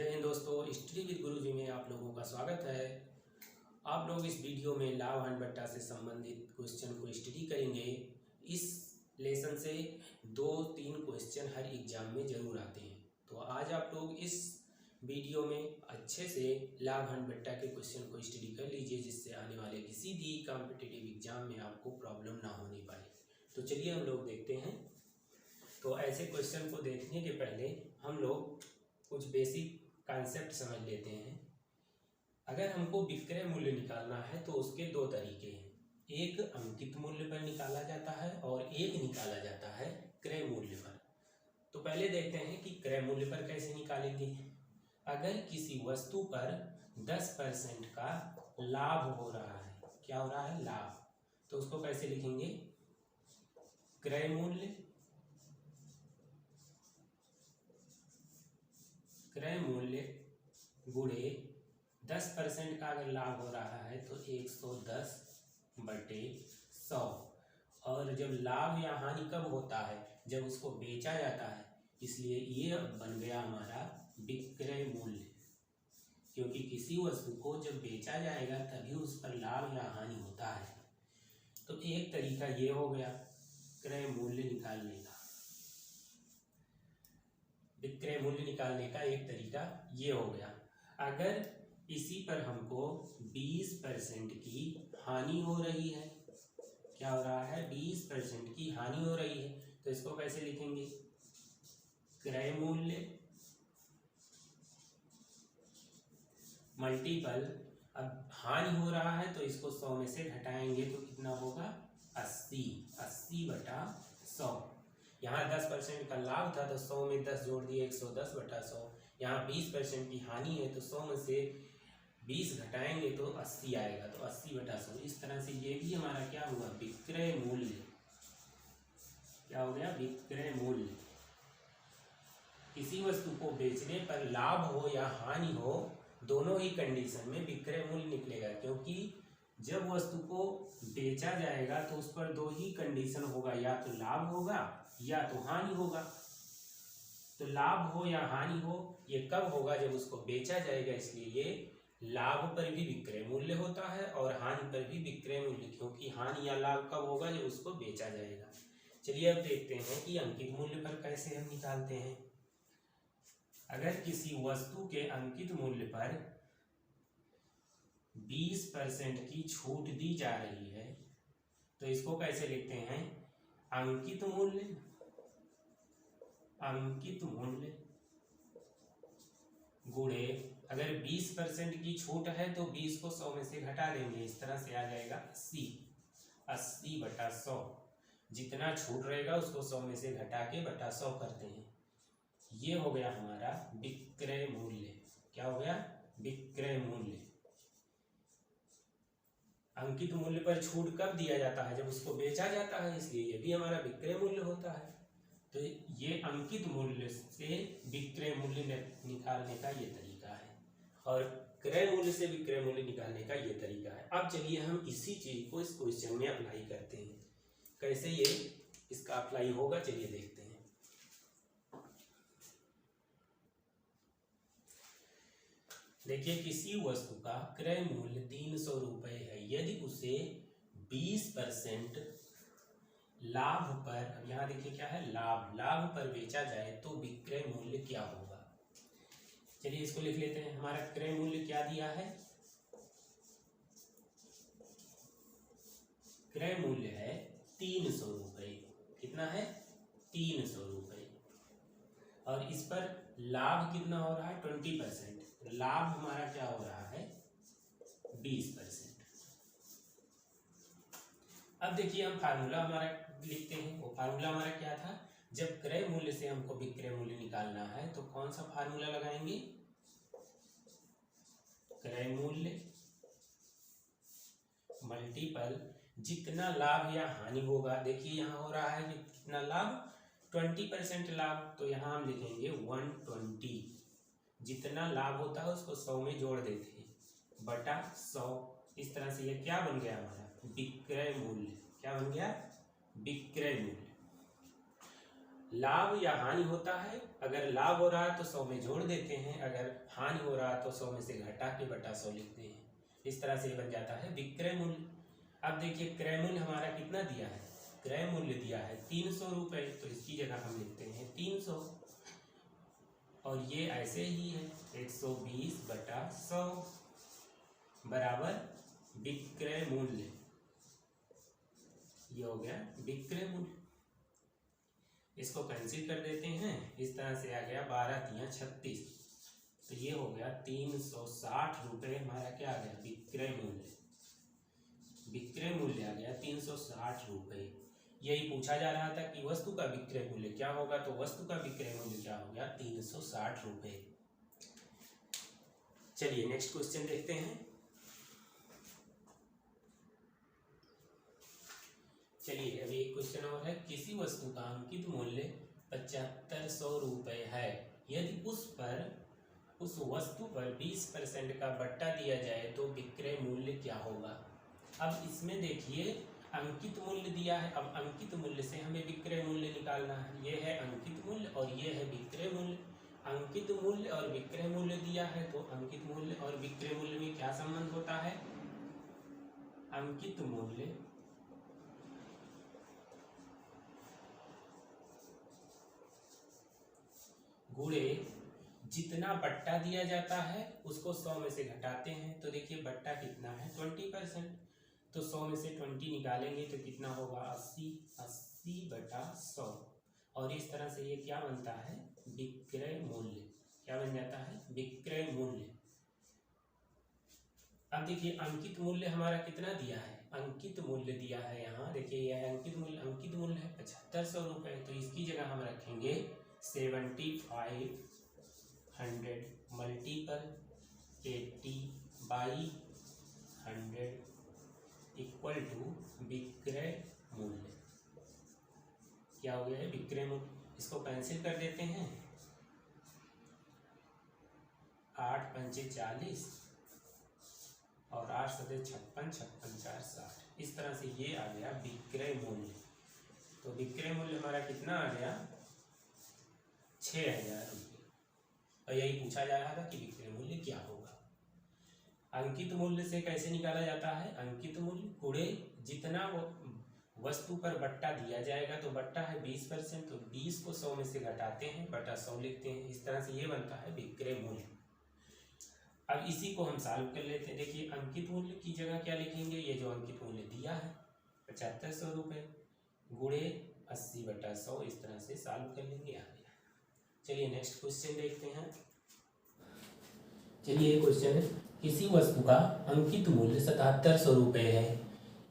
जय हिंद दोस्तों, study with गुरुजी में आप लोगों का स्वागत है। आप लोग इस वीडियो में लाभ हानि बट्टा से संबंधित क्वेश्चन को स्टडी करेंगे। इस लेसन से 2-3 क्वेश्चन हर एग्जाम में जरूर आते हैं, तो आज आप लोग इस वीडियो में अच्छे से लाभ हानि बट्टा के क्वेश्चन को स्टडी कर लीजिए, जिससे आने वाले किसी भी कॉम्पिटिटिव एग्जाम में आपको प्रॉब्लम ना होने पाए। तो चलिए हम लोग देखते हैं। तो ऐसे क्वेश्चन को देखने के पहले हम लोग कुछ बेसिक कॉन्सेप्ट समझ लेते हैं। अगर हमको विक्रय मूल्य निकालना है तो उसके 2 तरीके हैं। एक अंकित मूल्य पर निकाला जाता है और एक निकाला जाता है क्रय मूल्य पर। तो पहले देखते हैं कि क्रय मूल्य पर कैसे निकालेंगे। अगर किसी वस्तु पर 10% का लाभ हो रहा है, क्या हो रहा है? लाभ। तो उसको कैसे लिखेंगे? क्रय मूल्य गुणे 10% का अगर लाभ हो रहा है तो 110/100। और जब लाभ या हानि कब होता है? जब उसको बेचा जाता है, इसलिए ये बन गया हमारा विक्रय मूल्य। क्योंकि किसी वस्तु को जब बेचा जाएगा तभी उस पर लाभ या हानि होता है। तो एक तरीका ये हो गया क्रय मूल्य निकालने का। विक्रय मूल्य निकालने का एक तरीका ये हो गया। अगर इसी पर हमको 20% की हानि हो रही है, क्या हो रहा है? 20% की हानि हो रही है, तो इसको कैसे लिखेंगे? क्रय मूल्य मल्टीपल, अब हानि हो रहा है तो इसको 100 में से घटाएंगे तो कितना होगा? 80/100। यहाँ 10% का लाभ था तो 100 में 10 जोड़ दिए, 110/100। यहाँ 20% की हानि है तो 100 में से 20 घटाएंगे तो 80 आएगा, तो 80/100। इस तरह से ये भी हमारा क्या हुआ? विक्रय मूल्य। क्या हो गया? विक्रय मूल्य। किसी वस्तु को बेचने पर लाभ हो या हानि हो, दोनों ही कंडीशन में विक्रय मूल्य निकलेगा। क्योंकि जब वस्तु को बेचा जाएगा तो उस पर 2 ही कंडीशन होगा, या तो लाभ होगा या तो हानि होगा। तो लाभ हो या हानि हो, ये कब होगा? जब उसको बेचा जाएगा। इसलिए ये लाभ पर भी विक्रय मूल्य होता है और हानि पर भी विक्रय मूल्य, क्योंकि हानि या लाभ कब होगा? जब उसको बेचा जाएगा। चलिए अब देखते हैं कि अंकित मूल्य पर कैसे हम निकालते हैं। अगर किसी वस्तु के अंकित मूल्य पर 20% की छूट दी जा रही है तो इसको कैसे लिखते हैं? अंकित मूल्य गुणे, अगर 20% की छूट है तो 20 को 100 में से घटा देंगे, इस तरह से आ जाएगा 80/100। जितना छूट रहेगा उसको 100 में से घटा के बटा 100 करते हैं। ये हो गया हमारा विक्रय मूल्य। क्या हो गया? विक्रय मूल्य। अंकित मूल्य पर छूट कब दिया जाता है? जब उसको बेचा जाता है, इसलिए ये भी हमारा विक्रय मूल्य होता है। तो ये अंकित मूल्य से विक्रय मूल्य निकालने का ये तरीका है, और क्रय मूल्य से विक्रय मूल्य निकालने का ये तरीका है। अब चलिए हम इसी चीज को इस क्वेश्चन में अप्लाई करते हैं। कैसे ये इसका अप्लाई होगा, चलिए देखते हैं। देखिए, किसी वस्तु का क्रय मूल्य 300 रुपये है। यदि उसे 20% लाभ पर, अब यहाँ देखिए क्या है? लाभ पर बेचा जाए तो विक्रय मूल्य क्या होगा? चलिए इसको लिख लेते हैं। हमारा क्रय मूल्य क्या दिया है? क्रय मूल्य है 300 रुपये। कितना है? 300 रुपये। और इस पर लाभ कितना हो रहा है? 20%। लाभ हमारा क्या हो रहा है? 20%। अब देखिए हम फार्मूला हमारा लिखते हैं। वो फार्मूला हमारा क्या था? जब क्रय मूल्य से हमको विक्रय मूल्य निकालना है तो कौन सा फार्मूला लगाएंगे? क्रय मूल्य मल्टीपल जितना लाभ या हानि होगा। देखिए यहाँ हो रहा है कि कितना लाभ? 20% लाभ, तो यहाँ हम लिखेंगे 120। जितना लाभ होता है उसको 100 में जोड़ देते हैं, बटा 100। इस तरह से ये क्या बन गया हमारा? विक्रय मूल्य। क्या बन गया? विक्रय मूल्य। लाभ या हानि होता है, अगर लाभ हो रहा है तो 100 में जोड़ देते हैं, अगर हानि हो रहा है तो 100 में से घटा के बटा 100 लिखते हैं। इस तरह से ये बन जाता है विक्रय मूल्य। अब देखिए क्रय मूल्य हमारा कितना दिया है, क्रय मूल्य दिया है 300 रुपये, तो इसकी जगह हम लिखते हैं 300, और ये ऐसे ही है 120 बटा 100 बराबर विक्रय मूल्य। ये हो गया विक्रय मूल्य। इसको कैंसिल कर देते हैं, इस तरह से आ गया 12 तिया 36, तो ये हो गया 360 रुपये हमारा क्या आ गया विक्रय मूल्य। विक्रय मूल्य आ गया 360 रुपये। यही पूछा जा रहा था कि वस्तु का विक्रय मूल्य क्या होगा, तो वस्तु का विक्रय मूल्य क्या हो गया 360 रुपये। चलिए नेक्स्ट क्वेश्चन देखते हैं। चलिए अभी एक क्वेश्चन और है, किसी वस्तु का अंकित मूल्य 7500 रुपये है, यदि उस वस्तु पर 20% का बट्टा दिया जाए तो विक्रय मूल्य क्या होगा। अब इसमें देखिए अंकित मूल्य दिया है, अब अंकित मूल्य से हमें विक्रय मूल्य निकालना है। ये है अंकित मूल्य और ये है विक्रय मूल्य। अंकित मूल्य और विक्रय मूल्य दिया है, तो अंकित मूल्य और विक्रय मूल्य में क्या संबंध होता है, अंकित मूल्य गुणे जितना बट्टा दिया जाता है उसको 100 में से घटाते हैं। तो देखिए बट्टा कितना है 20%, तो 100 में से 20 निकालेंगे तो कितना होगा 80 बटा 100, और इस तरह से ये क्या बनता है विक्रय मूल्य। क्या बन जाता है विक्रय मूल्य। अब देखिए अंकित मूल्य हमारा कितना दिया है, अंकित मूल्य दिया है यहाँ देखिए यह अंकित मूल्य है 7500 रुपये, तो इसकी जगह हम रखेंगे 7500 मल्टीपल 80/100 इक्वल टू विक्रय मूल्य। क्या हो गया है विक्रय मूल्य। इसको कैंसिल कर देते हैं, 8 पंचे 40 और 8 सदे 56, 56 4 60। इस तरह से ये आ गया विक्रय मूल्य। तो विक्रय मूल्य हमारा कितना आ गया 6000 रुपये। और यही पूछा जा रहा था कि विक्रय मूल्य क्या होगा। अंकित मूल्य से कैसे निकाला जाता है, अंकित मूल्य गुणे जितना वस्तु पर बट्टा दिया जाएगा, तो बट्टा है 20%, तो 20 को 100 में से घटाते हैं बटा 100 लिखते हैं। इस तरह से ये बनता है विक्रय मूल्य। अब इसी को हम सॉल्व कर लेते हैं। देखिए अंकित मूल्य की जगह क्या लिखेंगे, ये जो अंकित मूल्य दिया है 7500 रुपये गुणे 80 बटा 100, इस तरह से सॉल्व कर लेंगे। आ गया। चलिए नेक्स्ट क्वेश्चन देखते हैं। चलिए क्वेश्चन है, किसी वस्तु का अंकित मूल्य 7700 रुपये है,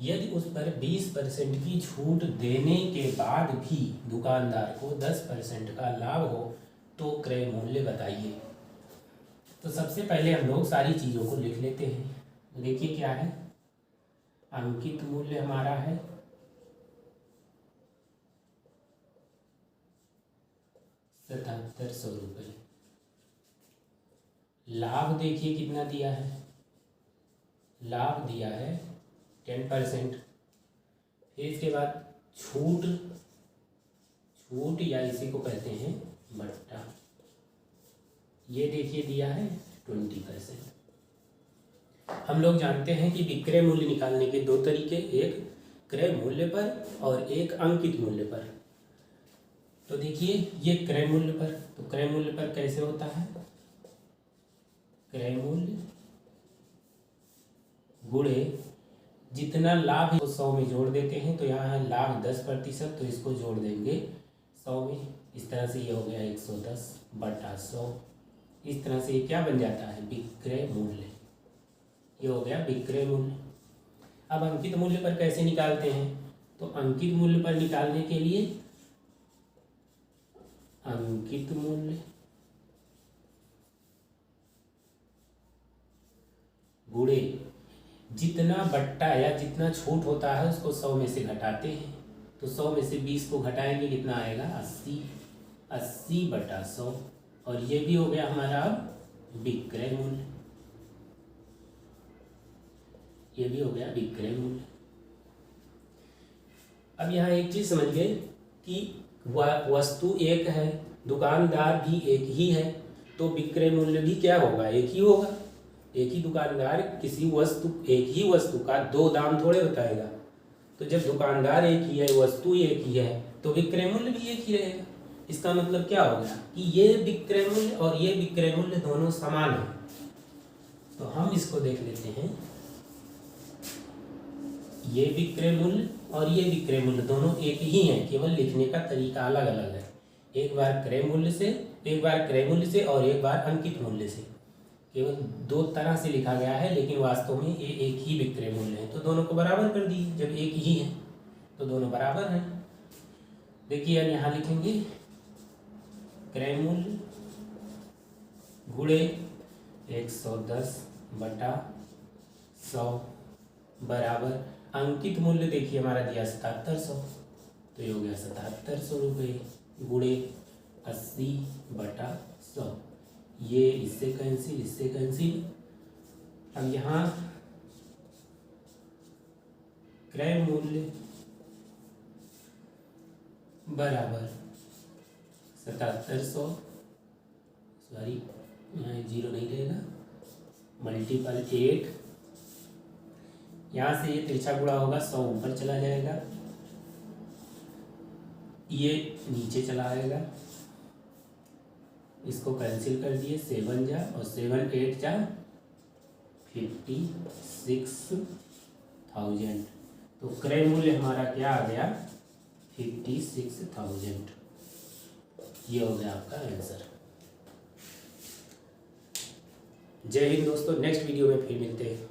यदि उस पर 20% की छूट देने के बाद भी दुकानदार को 10% का लाभ हो तो क्रय मूल्य बताइए। तो सबसे पहले हम लोग सारी चीज़ों को लिख लेते हैं। देखिए क्या है, अंकित मूल्य हमारा है 7700 रुपये। लाभ देखिए कितना दिया है, लाभ दिया है 10%। फिर इसके बाद छूट या इसी को कहते हैं बट्टा, ये देखिए दिया है 20%। हम लोग जानते हैं कि विक्रय मूल्य निकालने के दो तरीके, एक क्रय मूल्य पर और एक अंकित मूल्य पर। तो देखिए ये क्रय मूल्य पर, तो क्रय मूल्य पर कैसे होता है, क्रय मूल्य गुणे जितना लाभ है 100 में जोड़ देते हैं। तो यहाँ है लाभ 10%, तो इसको जोड़ देंगे 100 में। इस तरह से ये हो गया 110 बटा 100। इस तरह से ये क्या बन जाता है विक्रय मूल्य। ये हो गया विक्रय मूल्य। अब अंकित मूल्य पर कैसे निकालते हैं, तो अंकित मूल्य पर निकालने के लिए अंकित मूल्य गुणे जितना बट्टा या जितना छूट होता है उसको 100 में से घटाते हैं। तो 100 में से 20 को घटाएंगे कितना आएगा 80 बटा 100, और ये भी हो गया हमारा अब विक्रय मूल्य। ये भी हो गया विक्रय मूल्य। अब यहाँ एक चीज समझ गए कि वह वस्तु एक है, दुकानदार भी एक ही है, तो विक्रय मूल्य भी क्या होगा, एक ही होगा। एक ही दुकानदार एक ही वस्तु का दो दाम थोड़े बताएगा। तो जब दुकानदार एक ही है, वस्तु एक ही है, तो विक्रय मूल्य भी एक ही रहेगा। इसका मतलब क्या हो गया कि ये विक्रय मूल्य और ये विक्रय मूल्य दोनों समान है। तो हम इसको देख लेते हैं, ये विक्रय मूल्य और ये विक्रय मूल्य दोनों एक ही हैं, केवल लिखने का तरीका अलग अलग है। एक बार क्रय मूल्य से और एक बार अंकित मूल्य से, केवल दो तरह से लिखा गया है, लेकिन वास्तव में ये एक ही विक्रय मूल्य है। तो दोनों को बराबर कर दिए, जब एक ही है तो दोनों बराबर हैं। देखिए हम यहाँ लिखेंगे क्रय मूल्य गुणे 110/100 बराबर अंकित मूल्य। देखिए हमारा दिया 7700, तो ये हो गया 7700 रुपये गुणे 80/100। ये इससे कैंसिल। अब यहाँ क्रय मूल्य बराबर 7700, सॉरी यहाँ 0 नहीं रहेगा, मल्टीपल 8, यहाँ से ये तिरछा गुणा होगा, 100 ऊपर चला जाएगा, ये नीचे चला आएगा, इसको कैंसिल कर दिए, 7 जा और 7 8 जा 56,000। तो क्रय मूल्य हमारा क्या आ गया, 56,000। ये हो गया आपका आंसर। जय हिंद दोस्तों, नेक्स्ट वीडियो में फिर मिलते हैं।